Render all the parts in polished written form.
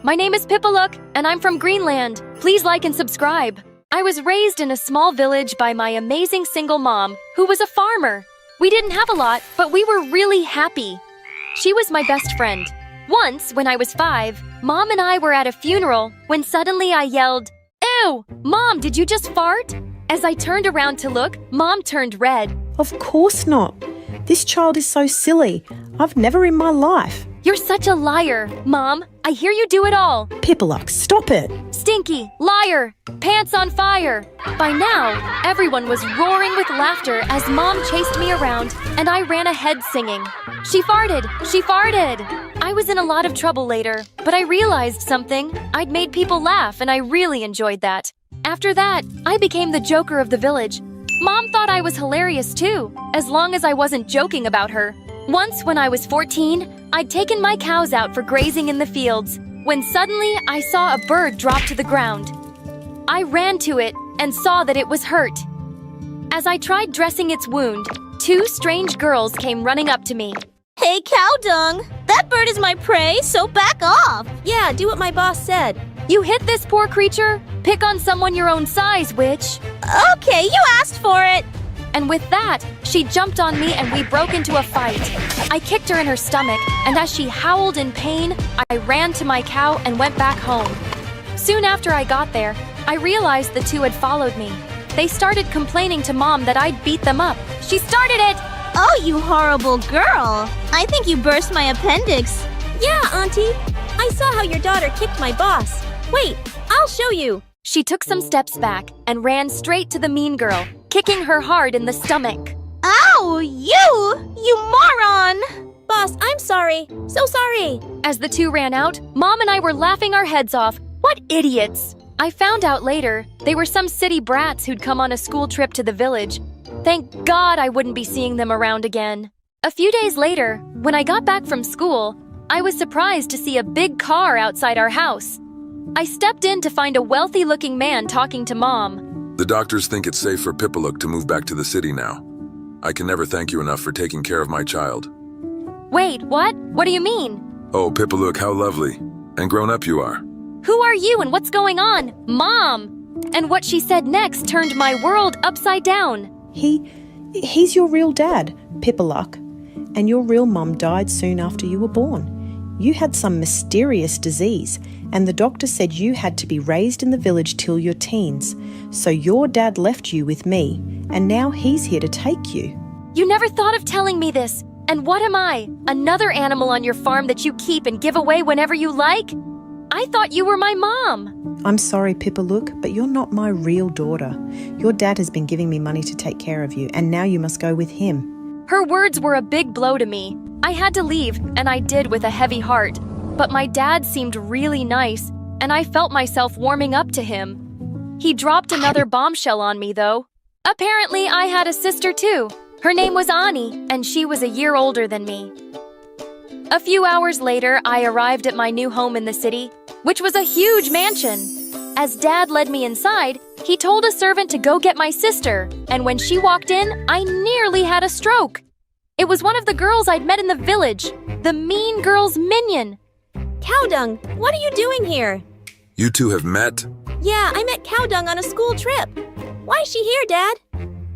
My name is Pipalook, and I'm from Greenland. Please like and subscribe. I was raised in a small village by my amazing single mom, who was a farmer. We didn't have a lot, but we were really happy. She was my best friend. Once, when I was 5, Mom and I were at a funeral when suddenly I yelled, "Ew! Mom, did you just fart?" As I turned around to look, Mom turned red. Of course not. This child is so silly. I've never in my life. You're such a liar, Mom. I hear you do it all. Pipalook, stop it. Stinky, liar, pants on fire. By now, everyone was roaring with laughter as Mom chased me around and I ran ahead singing, "She farted, she farted." I was in a lot of trouble later, but I realized something. I'd made people laugh and I really enjoyed that. After that, I became the joker of the village. Mom thought I was hilarious too, as long as I wasn't joking about her. Once when I was 14, I'd taken my cows out for grazing in the fields, when suddenly I saw a bird drop to the ground. I ran to it and saw that it was hurt. As I tried dressing its wound, 2 strange girls came running up to me. Hey, cow dung! That bird is my prey, so back off! Yeah, do what my boss said. You hit this poor creature? Pick on someone your own size, witch. Okay, you asked for it! And with that, she jumped on me and we broke into a fight. I kicked her in her stomach, and as she howled in pain, I ran to my cow and went back home. Soon after I got there, I realized the 2 had followed me. They started complaining to Mom that I'd beat them up. She started it! Oh, you horrible girl! I think you burst my appendix. Yeah, Auntie. I saw how your daughter kicked my boss. Wait, I'll show you. She took some steps back and ran straight to the mean girl, kicking her hard in the stomach. Ow! You moron! Boss, I'm sorry. So sorry. As the 2 ran out, Mom and I were laughing our heads off. What idiots! I found out later they were some city brats who'd come on a school trip to the village. Thank God I wouldn't be seeing them around again. A few days later, when I got back from school, I was surprised to see a big car outside our house. I stepped in to find a wealthy-looking man talking to Mom. The doctors think it's safe for Pipalook to move back to the city now. I can never thank you enough for taking care of my child. Wait, what? What do you mean? Oh, Pipalook, how lovely and grown up you are. Who are you and what's going on? Mom! And what she said next turned my world upside down. He's your real dad, Pipalook, and your real mum died soon after you were born. You had some mysterious disease, and the doctor said you had to be raised in the village till your teens. So your dad left you with me, and now he's here to take you. You never thought of telling me this. And what am I? Another animal on your farm that you keep and give away whenever you like? I thought you were my mom. I'm sorry, Pipalook, but you're not my real daughter. Your dad has been giving me money to take care of you, and now you must go with him. Her words were a big blow to me. I had to leave, and I did with a heavy heart. But my dad seemed really nice, and I felt myself warming up to him. He dropped another bombshell on me, though. Apparently, I had a sister, too. Her name was Ani, and she was a year older than me. A few hours later, I arrived at my new home in the city, which was a huge mansion. As Dad led me inside, he told a servant to go get my sister, and when she walked in, I nearly had a stroke. It was one of the girls I'd met in the village, the mean girl's minion. Cow dung, what are you doing here? You 2 have met? Yeah, I met cow dung on a school trip. Why is she here, Dad?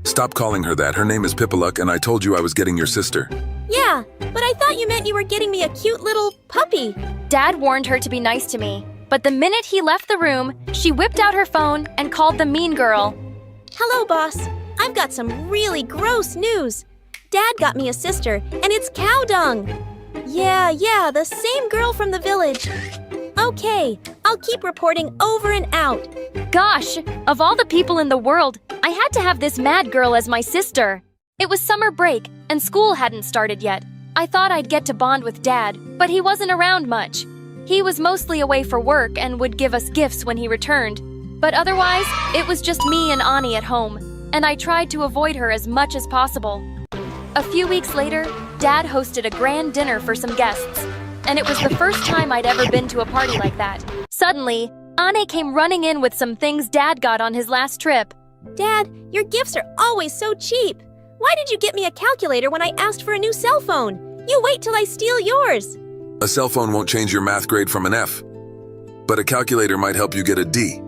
Stop calling her that. Her name is Pipalook, and I told you I was getting your sister. Yeah, but I thought you meant you were getting me a cute little puppy. Dad warned her to be nice to me, but the minute he left the room, she whipped out her phone and called the mean girl. Hello, boss. I've got some really gross news. Dad got me a sister, and it's cow dung. Yeah, the same girl from the village. Okay, I'll keep reporting over and out. Gosh, of all the people in the world, I had to have this mad girl as my sister. It was summer break, and school hadn't started yet. I thought I'd get to bond with Dad, but he wasn't around much. He was mostly away for work and would give us gifts when he returned. But otherwise, it was just me and Ani at home, and I tried to avoid her as much as possible. A few weeks later, Dad hosted a grand dinner for some guests, and it was the first time I'd ever been to a party like that. Suddenly, Ane came running in with some things Dad got on his last trip. Dad, your gifts are always so cheap. Why did you get me a calculator when I asked for a new cell phone? You wait till I steal yours. A cell phone won't change your math grade from an F. but a calculator might help you get a D.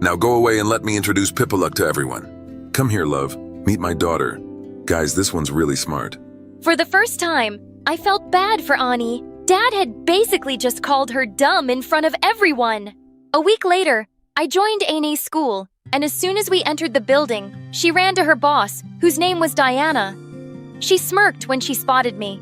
Now go away and let me introduce Pipaluk to everyone. Come here, love. Meet my daughter. Guys, this one's really smart. For the first time, I felt bad for Ani. Dad had basically just called her dumb in front of everyone. A week later, I joined Ane's school, and as soon as we entered the building, she ran to her boss, whose name was Diana. She smirked when she spotted me.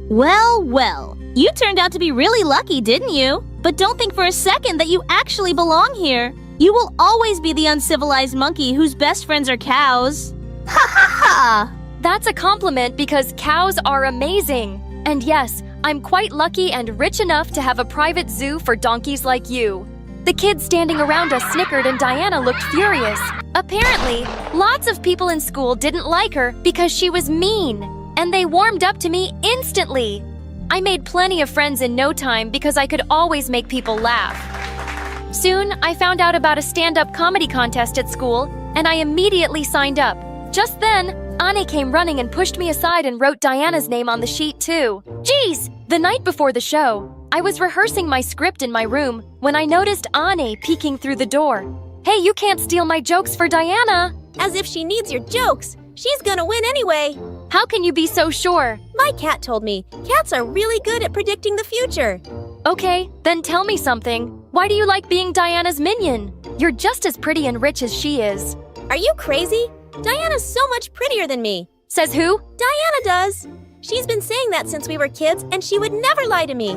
Well, well, you turned out to be really lucky, didn't you? But don't think for a second that you actually belong here. You will always be the uncivilized monkey whose best friends are cows. Ha ha ha! That's a compliment because cows are amazing. And yes, I'm quite lucky and rich enough to have a private zoo for donkeys like you. The kids standing around us snickered and Diana looked furious. Apparently, lots of people in school didn't like her because she was mean, and they warmed up to me instantly. I made plenty of friends in no time because I could always make people laugh. Soon, I found out about a stand-up comedy contest at school, and I immediately signed up. Just then, Ane came running and pushed me aside and wrote Diana's name on the sheet too. Jeez! The night before the show, I was rehearsing my script in my room when I noticed Ane peeking through the door. Hey, you can't steal my jokes for Diana! As if she needs your jokes. She's gonna win anyway. How can you be so sure? My cat told me cats are really good at predicting the future. Okay, then tell me something. Why do you like being Diana's minion? You're just as pretty and rich as she is. Are you crazy? Diana's so much prettier than me. Says who? Diana does. She's been saying that since we were kids, and she would never lie to me.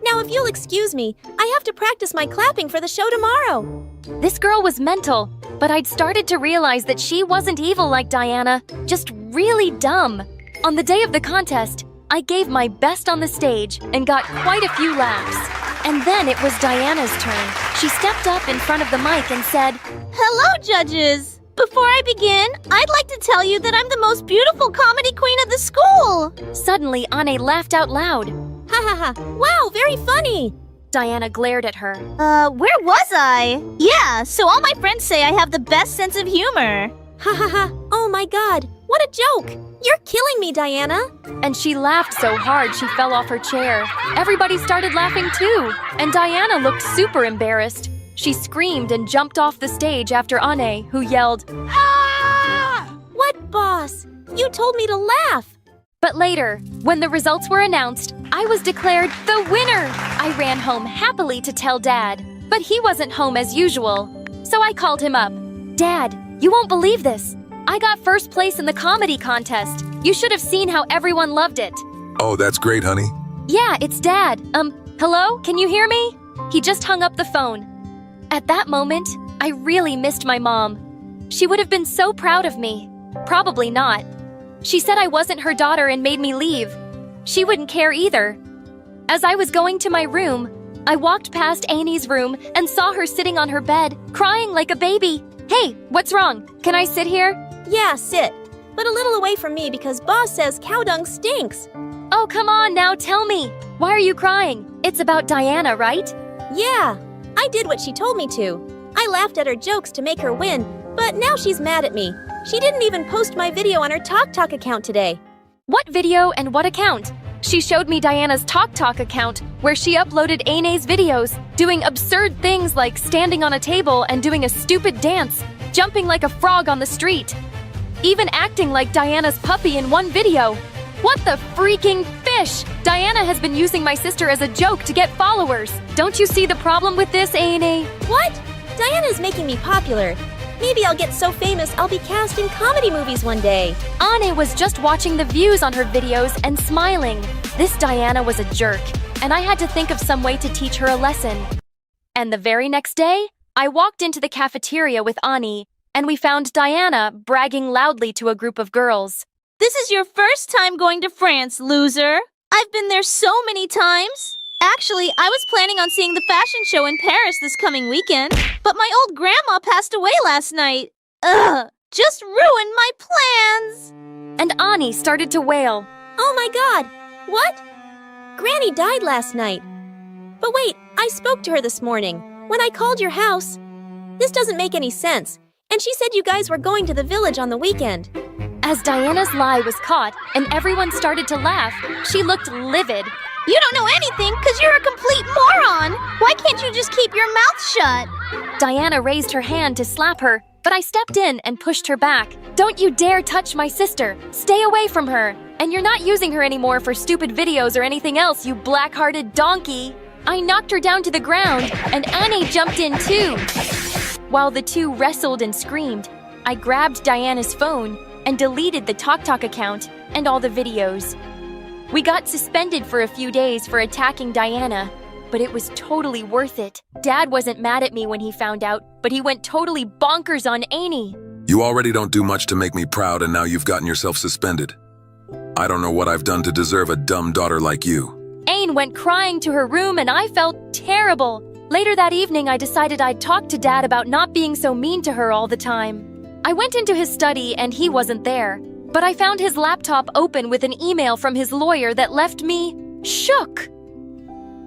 Now, if you'll excuse me, I have to practice my clapping for the show tomorrow. This girl was mental, but I'd started to realize that she wasn't evil like Diana, just really dumb. On the day of the contest, I gave my best on the stage and got quite a few laughs. And then it was Diana's turn. She stepped up in front of the mic and said, Hello, judges. Before I begin, I'd like to tell you that I'm the most beautiful comedy queen of the school. Suddenly, Ane laughed out loud. Ha ha ha. Wow, very funny. Diana glared at her. Where was I? Yeah, so all my friends say I have the best sense of humor. Ha ha ha. Oh my god, what a joke. You're killing me, Diana. And she laughed so hard she fell off her chair. Everybody started laughing too, and Diana looked super embarrassed. She screamed and jumped off the stage after Ane, who yelled, Ah! What, boss? You told me to laugh. But later, when the results were announced, I was declared the winner. I ran home happily to tell Dad, but he wasn't home as usual. So I called him up. Dad, you won't believe this. I got first place in the comedy contest. You should have seen how everyone loved it. Oh, that's great, honey. Yeah, it's Dad. Hello? Can you hear me? He just hung up the phone. At that moment, I really missed my mom. She would have been so proud of me. Probably not. She said I wasn't her daughter and made me leave. She wouldn't care either. As I was going to my room, I walked past Anie's room and saw her sitting on her bed, crying like a baby. Hey, what's wrong? Can I sit here? Yeah, sit. But a little away from me because boss says cow dung stinks. Oh, come on now, tell me. Why are you crying? It's about Diana, right? Yeah, I did what she told me to. I laughed at her jokes to make her win, but now she's mad at me. She didn't even post my video on her TokTok account today. What video and what account? She showed me Diana's TokTok account, where she uploaded Ane's videos, doing absurd things like standing on a table and doing a stupid dance, jumping like a frog on the street, even acting like Diana's puppy in one video. What the freaking fish? Diana has been using my sister as a joke to get followers. Don't you see the problem with this, Ane? What? Diana's making me popular. Maybe I'll get so famous I'll be cast in comedy movies one day. Ane was just watching the views on her videos and smiling. This Diana was a jerk, and I had to think of some way to teach her a lesson. And the very next day, I walked into the cafeteria with Ani, and we found Diana bragging loudly to a group of girls. This is your first time going to France, loser. I've been there so many times. Actually, I was planning on seeing the fashion show in Paris this coming weekend, but my old grandma passed away last night. Ugh, just ruined my plans. And Ani started to wail. Oh my god, what? Granny died last night. But wait, I spoke to her this morning, when I called your house. This doesn't make any sense, and she said you guys were going to the village on the weekend. As Diana's lie was caught and everyone started to laugh, she looked livid. You don't know anything because you're a complete moron! Why can't you just keep your mouth shut? Diana raised her hand to slap her, but I stepped in and pushed her back. Don't you dare touch my sister! Stay away from her! And you're not using her anymore for stupid videos or anything else, you black-hearted donkey! I knocked her down to the ground, and Annie jumped in too! While the two wrestled and screamed, I grabbed Diana's phone and deleted the TokTok account and all the videos. We got suspended for a few days for attacking Diana, but it was totally worth it. Dad wasn't mad at me when he found out, but he went totally bonkers on Annie. You already don't do much to make me proud, and now you've gotten yourself suspended. I don't know what I've done to deserve a dumb daughter like you. Anne went crying to her room and I felt terrible. Later that evening, I decided I'd talk to Dad about not being so mean to her all the time. I went into his study and he wasn't there, but I found his laptop open with an email from his lawyer that left me shook.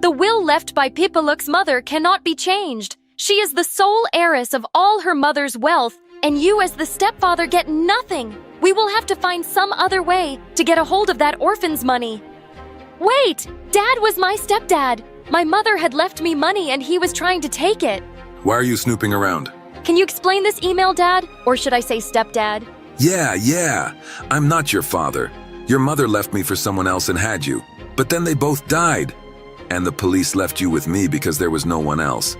The will left by Pipaluk's mother cannot be changed. She is the sole heiress of all her mother's wealth, and you as the stepfather get nothing. We will have to find some other way to get a hold of that orphan's money. Wait! Dad was my stepdad. My mother had left me money and he was trying to take it. Why are you snooping around? Can you explain this email, Dad? Or should I say stepdad? Yeah. I'm not your father. Your mother left me for someone else and had you. But then they both died. And the police left you with me because there was no one else.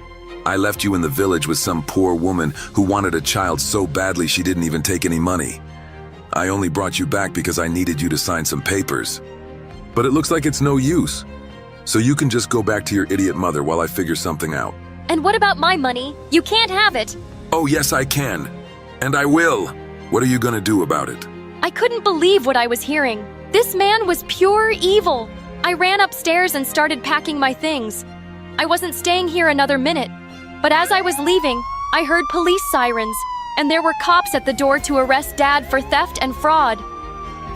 I left you in the village with some poor woman who wanted a child so badly she didn't even take any money. I only brought you back because I needed you to sign some papers. But it looks like it's no use. So you can just go back to your idiot mother while I figure something out. And what about my money? You can't have it. Oh, yes, I can. And I will. What are you gonna do about it? I couldn't believe what I was hearing. This man was pure evil. I ran upstairs and started packing my things. I wasn't staying here another minute. But as I was leaving, I heard police sirens, and there were cops at the door to arrest Dad for theft and fraud.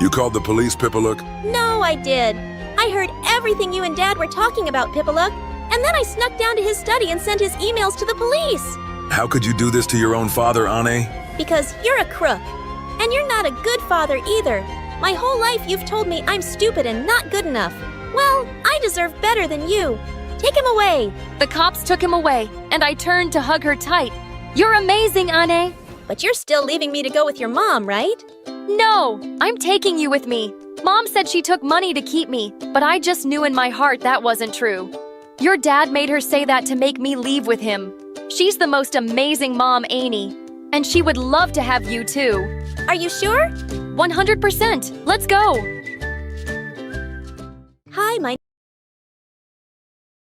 You called the police, Pipaluk? No, I did. I heard everything you and Dad were talking about, Pipaluk, and then I snuck down to his study and sent his emails to the police. How could you do this to your own father, Anne? Because you're a crook. And you're not a good father either. My whole life you've told me I'm stupid and not good enough. Well, I deserve better than you. Take him away. The cops took him away, and I turned to hug her tight. You're amazing, Anne. But you're still leaving me to go with your mom, right? No, I'm taking you with me. Mom said she took money to keep me, but I just knew in my heart that wasn't true. Your dad made her say that to make me leave with him. She's the most amazing mom, Annie. And she would love to have you too. Are you sure? 100%. Let's go.